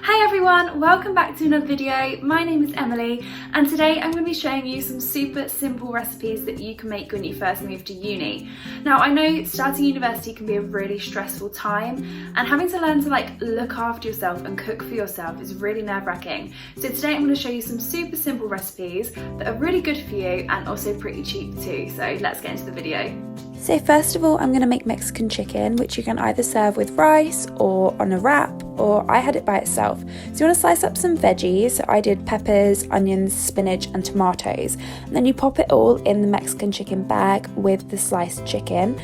Hi everyone, welcome back to another video. My name is Emily and today I'm going to be showing you some super simple recipes that you can make when you first move to uni. Now I know starting university can be a really stressful time and having to learn to look after yourself and cook for yourself is really nerve-wracking. So today I'm going to show you some super simple recipes that are really good for you and also pretty cheap too. So let's get into the video. So first of all, I'm going to make Mexican chicken, which you can either serve with rice or on a wrap, or I had it by itself. So you want to slice up some veggies. So I did peppers, onions, spinach and tomatoes. And then you pop it all in the Mexican chicken bag with the sliced chicken.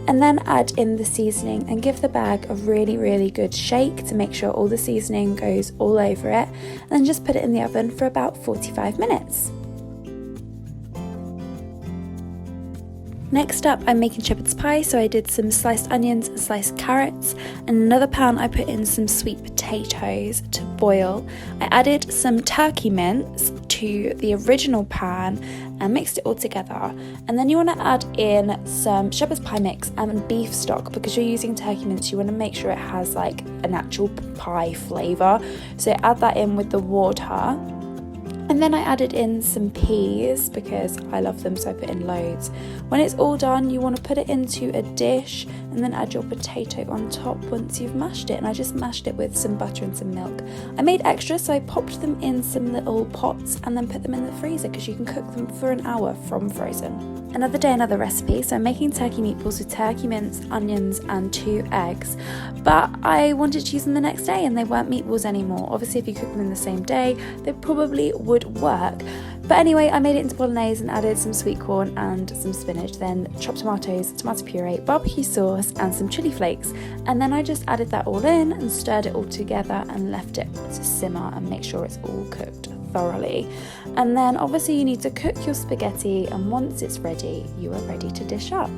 And then add in the seasoning and give the bag a really good shake to make sure all the seasoning goes all over it. And then just put it in the oven for about 45 minutes. Next up, I'm making shepherd's pie, so I did some sliced onions and sliced carrots. In another pan, I put in some sweet potatoes to boil. I added some turkey mince to the original pan and mixed it all together. And then you want to add in some shepherd's pie mix and beef stock. Because you're using turkey mince, you want to make sure it has an actual pie flavour. So add that in with the water. And then I added in some peas because I love them, so I put in loads. When it's all done, you want to put it into a dish and then add your potato on top once you've mashed it. And I just mashed it with some butter and some milk. I made extra, so I popped them in some little pots and then put them in the freezer because you can cook them for an hour from frozen. Another day, another recipe. So I'm making turkey meatballs with turkey mince, onions and 2 eggs. But I wanted to use them the next day and they weren't meatballs anymore. Obviously, if you cook them in the same day, they probably would work. But anyway, I made it into bolognese and added some sweet corn and some spinach, then chopped tomatoes, tomato puree, barbecue sauce and some chili flakes. And then I just added that all in and stirred it all together and left it to simmer and make sure it's all cooked thoroughly. And then obviously you need to cook your spaghetti, and once it's ready, you are ready to dish up.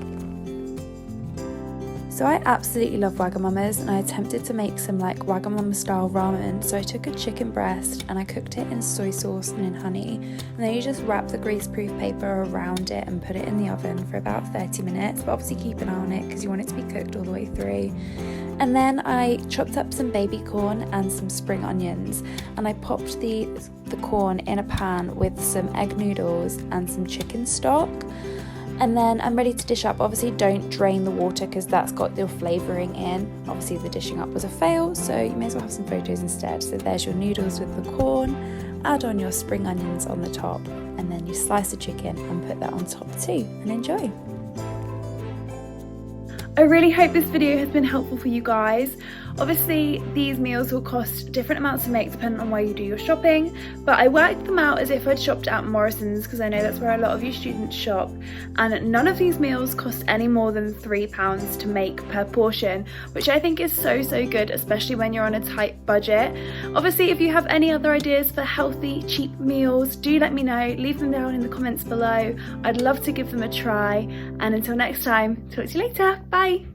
So I absolutely love Wagamamas, and I attempted to make some Wagamama style ramen. So I took a chicken breast and I cooked it in soy sauce and in honey, and then you just wrap the greaseproof paper around it and put it in the oven for about 30 minutes, but obviously keep an eye on it because you want it to be cooked all the way through. And then I chopped up some baby corn and some spring onions, and I popped the corn in a pan with some egg noodles and some chicken stock. And then I'm ready to dish up. Obviously don't drain the water because that's got your flavouring in. Obviously the dishing up was a fail, so you may as well have some photos instead. So there's your noodles with the corn, add on your spring onions on the top, and then you slice the chicken and put that on top too, and enjoy. I really hope this video has been helpful for you guys. Obviously these meals will cost different amounts to make depending on where you do your shopping, but I worked them out as if I'd shopped at Morrison's because I know that's where a lot of you students shop, and none of these meals cost any more than £3 to make per portion, which I think is so good, especially when you're on a tight budget. Obviously if you have any other ideas for healthy cheap meals, do let me know, leave them down in the comments below. I'd love to give them a try, and until next time, talk to you later, bye.